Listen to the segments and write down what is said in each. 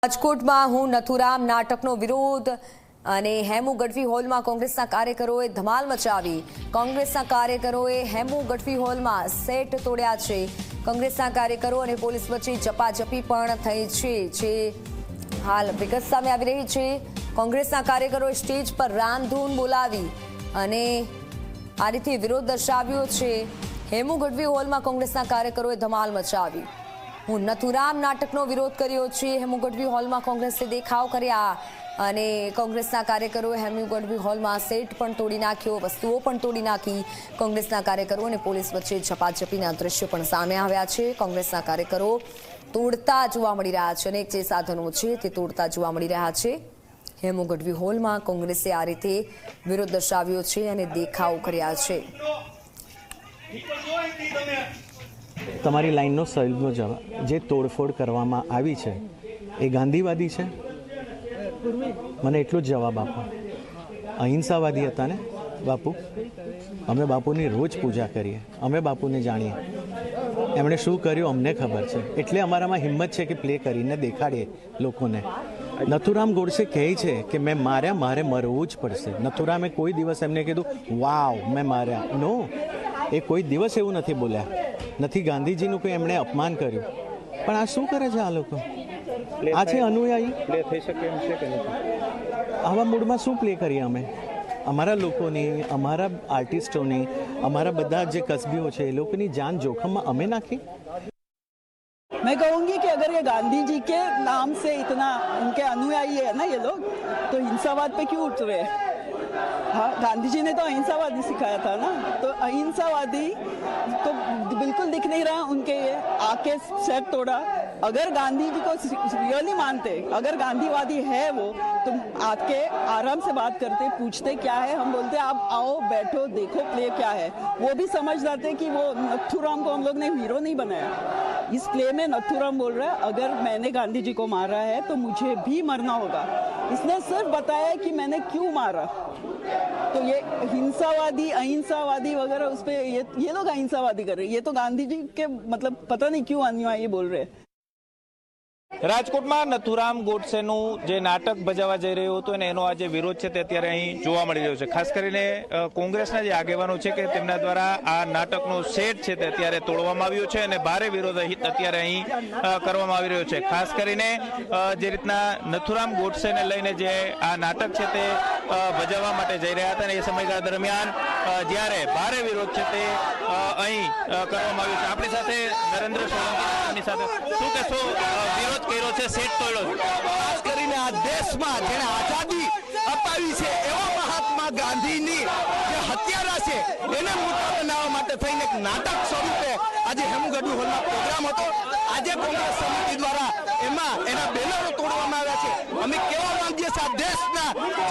રાજકોટમાં હું નથુરામ નાટકનો વિરોધ અને હેમુ ગઢવી હોલમાં કોંગ્રેસના કાર્યકરોએ ધમાલ મચાવી। કોંગ્રેસના કાર્યકરોએ હેમુ ગઢવી હોલમાં સેટ તોડ્યા છે। કોંગ્રેસના કાર્યકરો અને પોલીસ વચ્ચે ઝપાઝપી પણ થઈ છે, જે હાલ વિગત સામે આવી રહી છે। કોંગ્રેસના કાર્યકરોએ સ્ટેજ પર રામધૂન બોલાવી અને આ રીતે વિરોધ દર્શાવ્યો છે। હેમુ ગઢવી હોલમાં કોંગ્રેસના કાર્યકરોએ ધમાલ મચાવી। હું નથુરામ નાટકનો વિરોધ કર્યો છે। હેમુ ગઢવી હોલમાં કોંગ્રેસે દેખાવ કર્યા અને કોંગ્રેસના કાર્યકરોએ હેમુ ગઢવી હોલમાં સેટ પણ તોડી નાખ્યો, વસ્તુઓ પણ તોડી નાખી। કોંગ્રેસના કાર્યકરો અને પોલીસ વચ્ચે ઝપાઝપીના દ્રશ્યો પણ સામે આવ્યા છે। કોંગ્રેસના કાર્યકરો તોડતા જોવા મળી રહ્યા છે, અનેક જે સાધનો છે તે તોડતા જોવા મળી રહ્યા છે। હેમુ ગઢવી હોલમાં કોંગ્રેસે આ રીતે વિરોધ દર્શાવ્યો છે અને દેખાવ કર્યા છે। તમારી લાઈનનો સહેલો જવાબ, જે તોડફોડ કરવામાં આવી છે એ ગાંધીવાદી છે? મને એટલો જ જવાબ આપો। અહિંસાવાદી હતા ને બાપુ? અમે બાપુની રોજ પૂજા કરીએ, અમે બાપુને જાણીએ। એમણે શું કર્યું અમને ખબર છે, એટલે અમારામાં હિંમત છે કે પ્લે કરીને દેખાડીએ લોકોને। નથુરામ ગોડસે કહે છે કે મેં માર્યા, મારે મરવું જ પડશે। નથુરામે કોઈ દિવસ એમને કીધું વાવ મેં માર્યા? નો, એ કોઈ દિવસ એવું નથી બોલ્યા। નથી ગાંધીજીનું કોઈ એમણે અપમાન કર્યું। પણ આ શું કરે છે આ લોકો? આ છે અનુયાયી? પ્લે થઈ શકે એમ છે કે નથી? આવા મૂડમાં શું પ્લે કરીએ અમે? અમારા લોકોની, અમારા આર્ટિસ્ટોની, અમારા બધા જે કસબીઓ છે એ લોકોની જાન જોખમમાં અમે નાખી? मैं कहूंगी कि अगर ये गांधी जी के नाम से इतना उनके अनुयायी है ना ये लोग, तो हिंसावाद पे क्यों उठ रहे हैं? हाँ, गांधी जी ने तो अहिंसावादी सिखाया था ना, तो अहिंसावादी तो बिल्कुल दिख नहीं रहा उनके ये आके सेट तोड़ा। अगर गांधी जी को रियली मानते, अगर गांधीवादी है वो, तो आके आराम से बात करते, पूछते क्या है, हम बोलते आप आओ बैठो देखो प्ले क्या है। वो भी समझ जाते कि वो नथुराम को हम लोग ने हीरो नहीं बनाया। इस प्ले में नथुराम बोल रहा है अगर मैंने गांधी जी को मारा है तो मुझे भी मरना होगा। इसने सिर्फ बताया कि मैंने क्यों मारा। तो ये हिंसावादी अहिंसावादी वगैरह उस पे ये लोग अहिंसावादी कर रहे हैं। ये तो गांधी जी के मतलब पता नहीं क्यों अनुयायी बोल रहे हैं। રાજકોટમાં નથુરામ ગોડસેનું જે નાટક ભજવવા જઈ રહ્યું હતું અને એનો આજે વિરોધ છે તે અત્યારે અહીં જોવા મળી રહ્યો છે। ખાસ કરીને કોંગ્રેસના જે આગેવાનો છે કે તેમના દ્વારા આ નાટકનો સેટ છે તે અત્યારે તોડવામાં આવ્યો છે અને ભારે વિરોધ અત્યારે અહીં કરવામાં આવી રહ્યો છે। ખાસ કરીને જે રીતના નથુરામ ગોડસેને લઈને જે આ નાટક છે તે ભજવવા માટે જઈ રહ્યા હતા અને એ સમયગાળા દરમિયાન જ્યારે ભારે વિરોધ છે તે અહીં કરવામાં આવ્યો છે। આપણી સાથે નરેન્દ્ર સોલંકી સાથે શું કહેશો? વિરોધ કર્યો છે, સેટ તોડ્યો છે, ખાસ કરીને આ દેશમાં જેને આઝાદી અપાવી છે એવા મહાત્મા ગાંધીની જે હત્યારા છે એને મોટા બનાવવા માટે થઈને એક નાટક સ્વરૂપે આજે હેમુ ગઢવી હોલમાં પ્રોગ્રામ હતો। આજે કોંગ્રેસ સમિતિ દ્વારા એમાં એના બેનરો તોડવામાં આવ્યા છે। અમે કેવા માંગીએ છીએ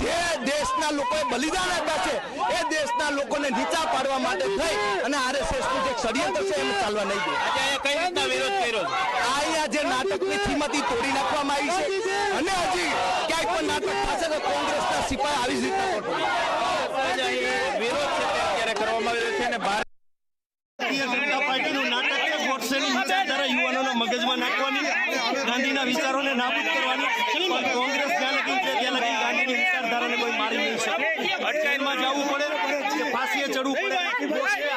જે દેશના લોકોએ બલિદાન આપ્યા છે એ દેશના લોકોને નીચા પાડવા માટે થઈ અને આરએસએસનું જે ષડયંત્ર છે એમ ચાલવા નહીં દે। આજે કઈ રીતના વિરોધ કર્યો છે? અહીંયા જે નાટકની થીમતી તોડી નાખવામાં આવી છે અને હજી ક્યાંય પણ નાટક થશે તો કોંગ્રેસના સિપાહી આવી જ રીતના વિરોધ છે તે અત્યારે કરવામાં આવી રહ્યો છે અને ભારતીય જનતા પાર્ટીનું નાટક છે ગોડસેની વિચારધારા યુવાનોના મગજમાં નાખવાની, ગાંધીના વિચારોને નાબૂદ કરવાની। પણ કોંગ્રેસ જ્યાં લગી છે ત્યાં લગી ગાંધીની વિચારધારાને કોઈ મારી નહીં શકે। અટકાયતમાં જવું પડે કે ફાંસીએ ચડવું પડે।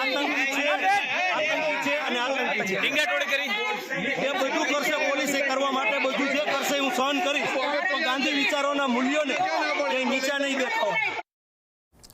આતંકી છે અને આતંકી છે, ટીંગાટોળી કરી એ બધું કરશે પોલીસે કરવા માટે, બધું જે કરશે હું સહન કરીશ, પણ ગાંધી વિચારોના મૂલ્યોને કંઈ નીચા નહીં દેખાવા।